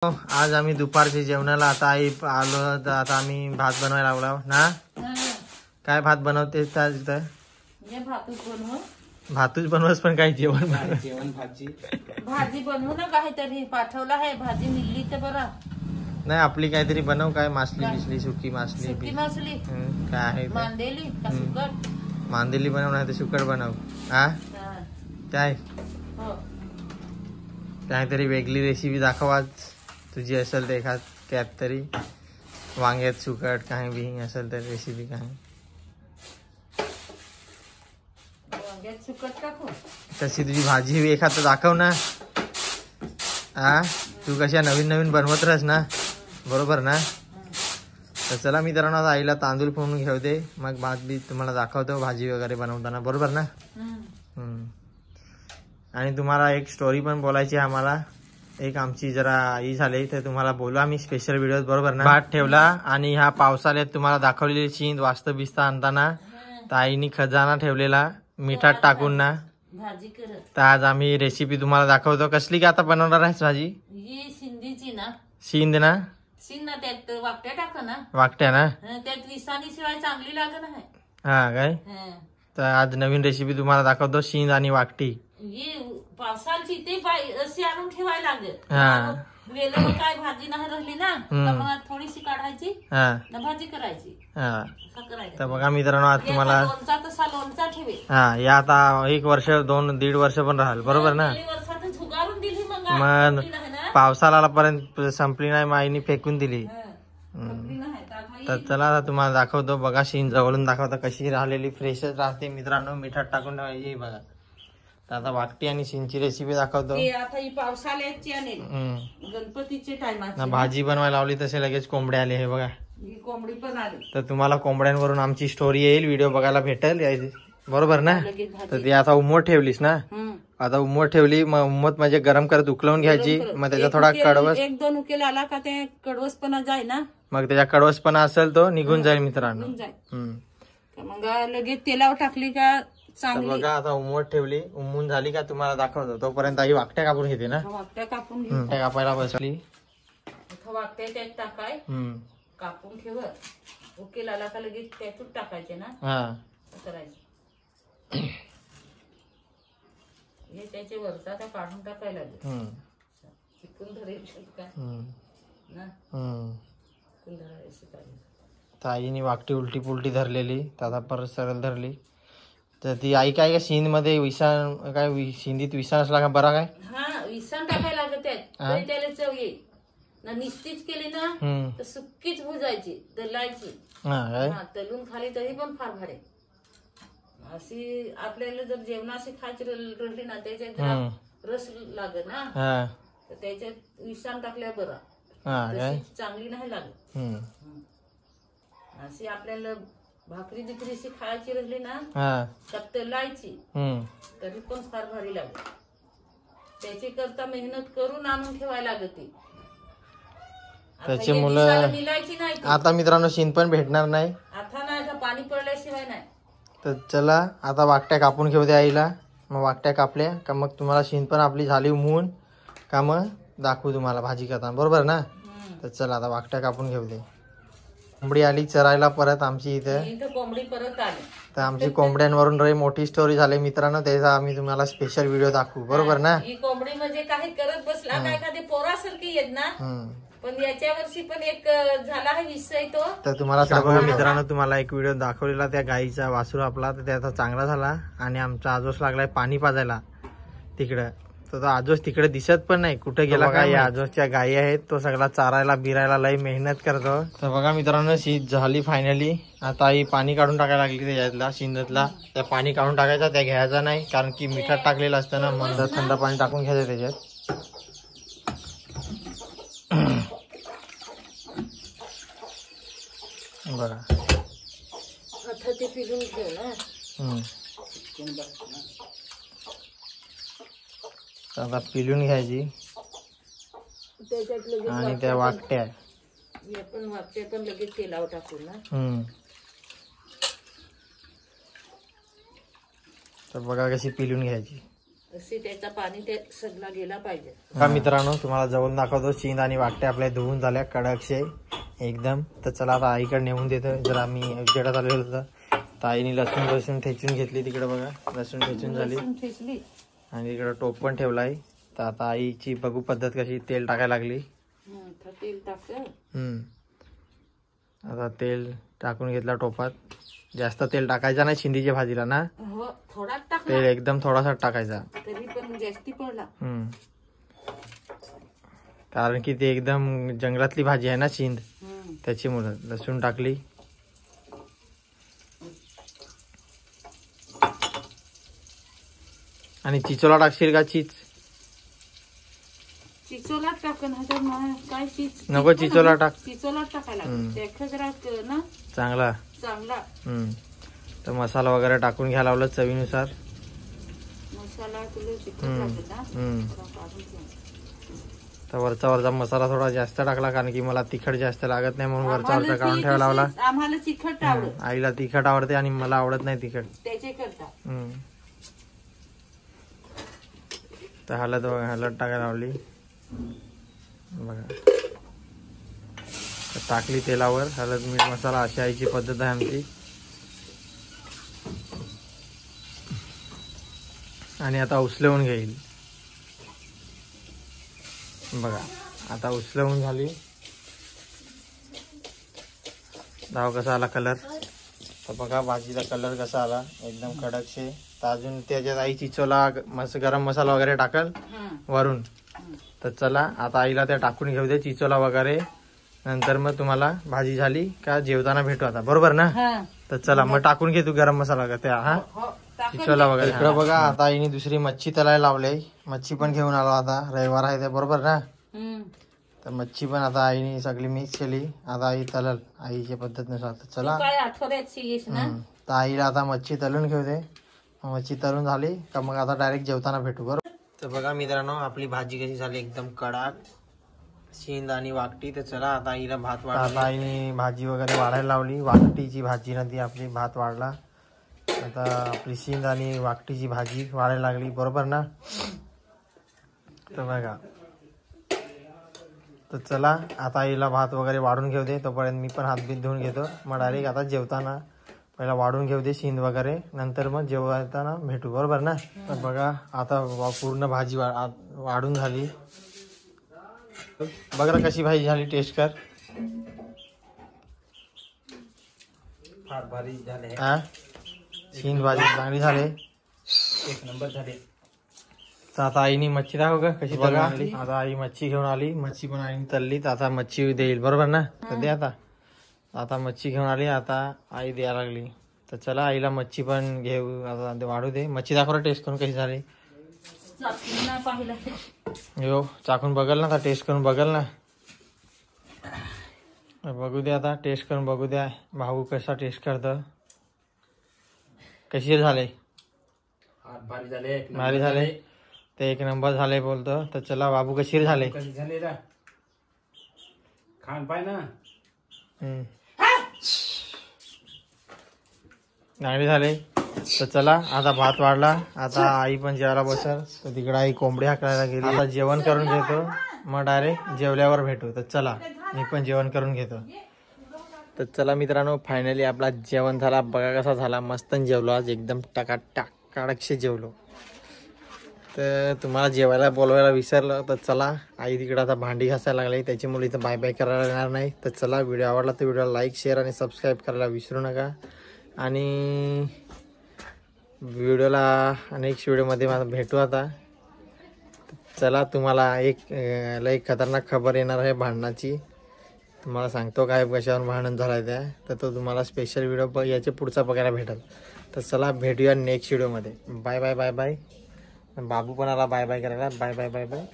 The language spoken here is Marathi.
आज आम्ही दुपारच्या जेवणाला आता आई आलो तर आता आम्ही भात बनवायला लागलो ना। काय भात बनवते भातूच बनवस पण काय जेवण भाजी बनवू ना काहीतरी पाठवला आहे भाजी मिळली तर बरं नाही आपली काहीतरी बनव काय मासली बिसली सुकी मासली काय आहे मांदेली का सुकट मांदेली बनव नाही तर सुकट बनव हा काय काहीतरी वेगळी रेसिपी दाखव आज तुझी असेल तर एखाद त्यात तरी वांग्यात सुकट काही बी असेल तर रेसिपी काय तशी तुझी भाजी एखाद दाखव ना। हा तू कशा नवीन नवीन बनवत राहस ना बरोबर ना। तर चला मी तर आईला तांदूळ फोडून घेऊ दे मग भात बी तुम्हाला दाखवतो भाजी वगैरे बनवताना बरोबर ना। आणि तुम्हाला एक स्टोरी पण बोलायची आम्हाला एक आमची जरा आई झाली तर तुम्हाला बोलू आम्ही स्पेशल व्हिडिओ बरोबर ना। भात ठेवला आणि ह्या पावसाळ्यात तुम्हाला दाखवलेली चींद वास्तव बिस्ता आणताना तर आईनी खजाना ठेवलेला मिठात टाकून ना भाजी करत तर आज आम्ही रेसिपी तुम्हाला दाखवतो कसली का आता बनवणार आहेस भाजी ही शिंदीची ना शिंद ना त्यात वाकट्या टाका ना वाकट्या ना त्यात विसानी शिवाय चांगली लागत नाही हा काय तर आज नवीन रेसिपी तुम्हाला दाखवतो शिंद आणि वाकटी पावसाळची ते अशी आणून ठेवायला लागत वेळेवर काय भाजी नाही राहिली ना तर थोडीशी काढायची भाजी करायची तर बघा मित्रांनो आज तुम्हाला लोणचा तसा लोणचा ठेवे या आता 1 वर्ष 2-1.5 वर्ष पण राहील बरोबर ना। झुगारून दिली मग पावसाला पर्यंत संपली नाही आईनी फेकून दिली तर चला आता तुम्हाला दाखवतो बघा शिंद जवळून दाखवता कशी राहिलेली फ्रेशच राहते मित्रांनो मिठात टाकून ठेवायची बघा। आता वाकटी आणि शिंदची रेसिपी दाखवतो आता ही पावसाळ्याची आणेल गणपतीचे टाइम भाजी बनवायला लावली तसे लगेच कोंबडे आले हे बघा कोंबडी पण आली तर तुम्हाला कोंबड्यांवरून आमची स्टोरी येईल व्हिडिओ बघायला भेटेल बरोबर ना। तर ती आता उमोट ठेवलीस ना आता उमोट ठेवली मग उमोट म्हणजे गरम करत उकलवून घ्यायची मग त्याचा थोडा कडवस 1-2 उकेल आला का ते कडवसपणा जाय ना मग त्याच्या कडवसपणा असेल तो निघून जाईल मित्रांनो। मग लगेच तेलावर टाकली का बघा आता उमोट ठेवली उमून झाली का तुम्हाला दाखवतो तोपर्यंत आई वाकट्या कापून घेते ना वाकट्या कापून कापायला बसली वाकट्या त्यात टाकाय कापून ठेवत उकेल आला का लगेच त्यातून टाकायचे ना करायचं हे त्याचे वरचा त्या काढून टाकायला लागेल तर आईने वाकटी उलटी पुलटी धरलेली तर परत सरळ धरली तर ती आई काय शिंद मध्ये विषाण काय शिंदीत विषाण असला का बरा काय विषाण टाकायला लागत त्याला चव येईल ना निश्चित केली ना तर सुक्कीच भुजायची तलायची तलून खाली तरी पण फार भारी अशी आपल्याला जर जेवणाशी खायची राहिली ना त्याच्यात रस लागत ना तर त्याच्यात विषाण टाकल्या बरा चांगली नाही लागत अशी आपल्याला भाकरी बिकरीशी खायची राहिली ना त्यात तलायची तरी पण फार भारी लागत त्याची करता मेहनत करून आणून ठेवायला लागते त्याची मुलं आता मित्रांनो शिंद पण भेटणार नाही आता नाही पाणी पडल्याशिवाय नाही। तर चला आता वाकट्या कापून घेऊ द्या आईला मग वाकट्या कापल्या का मग तुम्हाला शिंद पण आपली झाली उमून का मग दाखवू तुम्हाला भाजी करताना बरोबर ना। तर चला आता वाकट्या कापून घेऊ दे कोंबडी आली चरायला परत आमची इथे कोंबडी परत आली तर आमची कोंबड्यांवरून रे मोठी स्टोरी झाली मित्रांनो त्याचा आम्ही तुम्हाला स्पेशल व्हिडिओ दाखवू बरोबर ना। ही कोंबडी म्हणजे काही करत बसला काय एखादी पोरासारखी येत ना पण याच्या वर्षी पण एक झाला आहे विषय तो तर तुम्हाला बघा मित्रांनो तुम्हाला एक व्हिडिओ दाखवलेला त्या गाईचा वासरू आपला तर त्याचा चांगला झाला आणि आमचा आजोस लागलाय पाणी पाजायला तिकडं तर तो आजोस तिकडे दिसत पण नाही कुठे गेला काय आजोसच्या गायी आहेत तो सगळा चारायला बिरायला लई मेहनत करतो। तर बघा मित्रांनो शीत झाली फायनली आता आई पाणी काढून टाकायला लागली त्याच्यातला शिंदतला त्या पाणी काढून टाकायचा त्या घ्यायचा नाही कारण की मिठात टाकलेलं असतं ना मग थंड पाणी टाकून घ्यायचं त्याच्यात बघा आता ते पिलून घेऊ ना आता पिलून घ्यायची आणि त्या वाकट्या पण वाकट्या पण लगेच तेलावर टाकू ना तर बघा कशी पिलून घ्यायची अशी त्याचा पाणी ते सगळा गेला पाहिजे. का मित्रांनो तुम्हाला जवळ दाखवतो. शिंद आणि वाकटे आपल्या धुवून झाल्या कडकशे एकदम. तर चला आता आईकडे नेऊन देतो. जर आम्ही उजेडात आलेलो होतो तर आईने लसूण ठेचून घेतली. तिकडे बघा लसूण ठेचून झाली आणि इकडे टोप पण ठेवलाय. तर आता आईची बघू पद्धत कशी. तेल टाकायला लागली. तेल टाक. आता तेल टाकून घेतला टोपात. जास्त तेल टाकायचं नाही शिंदीच्या भाजीला ना. थोडा टाक. तेल एकदम थोडासा टाकायचा. तरी पण जास्ती पडला. कारण की ते एकदम जंगलातली भाजी आहे ना शिंद, त्याच्यामुळे लसूण टाकली. आणि चिचोला टाकशील का? चिचोला टाक ना. काय नको चिचोला टाक. चिचोला टाकायला ना चांगला. तर मसाला वगैरे टाकून घ्यायला लावलं चवीनुसार. मसाला तर वरचा मसाला थोडा जास्त टाकला कारण की मला तिखट जास्त लागत नाही म्हणून वरचा काढून ठेवायला लावला. आम्हाला तिखट आवडत. आईला तिखट आवडते आणि मला आवडत नाही तिखट. त्याचे करता. तर हळद टाकायला लावली बघा. टाकली तेलावर हळद मीठ मसाला. अशी आईची पद्धत आहे आमची. आणि आता उचलवून घेईल बघा. आता उचलवून झाली. दाव कसा आला कलर. तर बघा भाजीचा कलर कसा आला एकदम कडकशे. तर अजून त्याच्यात आई चिचोला गरम मसाला वगैरे टाकल वरून. तर चला आता आईला त्या टाकून घेऊ दे चिचोला वगैरे. नंतर मग तुम्हाला भाजी झाली का जेवताना भेटू आता. बरोबर ना. तर चला मग टाकून घे तू गरम मसाला का त्या चिचोला वगैरे. इकडं बघा आता आईने दुसरी मच्छी तलायला लावले. मच्छी पण घेऊन आलो आता. रविवार आहे ते बरोबर ना. तर मच्छी पण आता आईने सगळी मिक्स केली. आता आई तलल आईच्या पद्धतीनुसार. तर चला तर आईला आता मच्छी तलून घेऊ दे. मच्छी तलून झाली का मग आता डायरेक्ट जेवताना भेटू. बरोबर. तर बघा मित्रांनो आपली भाजी कशी झाली एकदम कडक शिंद आणि वाकटी. तर चला आता आईला भात वाढ. आता आईने भाजी वगैरे वाढायला लावली. वाकटीची भाजी ना ती आपली भात वाढला. आता आपली शिंद आणि वाकटीची भाजी वाढायला लागली. बरोबर ना. तर बघा तर चला आता आईला भात वगैरे वाढून घेऊ दे. तोपर्यंत मी पण हात बीत धुवून घेतो. मग डायरेक्ट आता जेवताना पहिला वाढून घेऊ दे शिंद वगैरे. नंतर मग जेवताना भेटू. बरोबर ना. तर बघा आता पूर्ण भाजी वाढून झाली. बघ ना कशी भाजी झाली. टेस्ट कर. फार भारी झाले. शिंद भाजी चांगली झाली. एक नंबर झाले. तर आता आईने मच्छी दाखव का कशी तळून आणली. आता आई मच्छी घेऊन आली. मच्छी पण आईने तळली. तर आता मच्छी देईल. बरोबर ना. तर दे आता मच्छी घेऊन आली. आता आई द्यायला लागली. तर चला आईला मच्छी पण घेऊ. आता वाढू दे. मच्छी दाखव टेस्ट करून कशी झाली. हो चाकून बघल ना. टेस्ट करून बघल ना. बघू दे आता टेस्ट करून बघू द्या. भाऊ कसा टेस्ट करतं. कशी झाले. भारी झाले. भारी झाले. ते एक नंबर झाले बोलतो. तर चला बाबू कशी झाले. कशी झाले रा खान पाय ना. चांगले झाले. तर चला आता भात वाढला. आता आई पण जेवायला बसल. तर तिकडे आई कोंबडी हाकलायला गेली. आता जेवण करून घेतो. मग डायरेक्ट जेवल्यावर भेटू. तर चला मी पण जेवण करून घेतो. तर चला मित्रांनो फायनली आपला जेवण झाला. बघा कसा झाला. मस्त जेवलो आज एकदम टकाटक कडकशे जेवलो. तर तुम्हाला जेवायला बोलवायला विसरलं. तर चला आई तिकडे आता भांडी घासायला लागली. त्याच्यामुळे इथं बाय बाय करायला येणार नाही. तर चला व्हिडिओ आवडला तर व्हिडिओला लाईक शेअर आणि सबस्क्राईब करायला विसरू नका. आणि व्हिडिओला नेक्स्ट व्हिडिओमध्ये मला भेटू आता. चला तुम्हाला एक लई खतरनाक खबर येणार आहे भांडणाची. तुम्हाला सांगतो काय कशावर भांडण झालं त्या. तर तो तुम्हाला स्पेशल व्हिडिओ याच्या पुढचा बघायला भेटेल. तर चला भेटूया नेक्स्ट व्हिडिओमध्ये. Bye bye bye bye. बाबू पण आला बाय बाय करायला. Bye bye bye bye.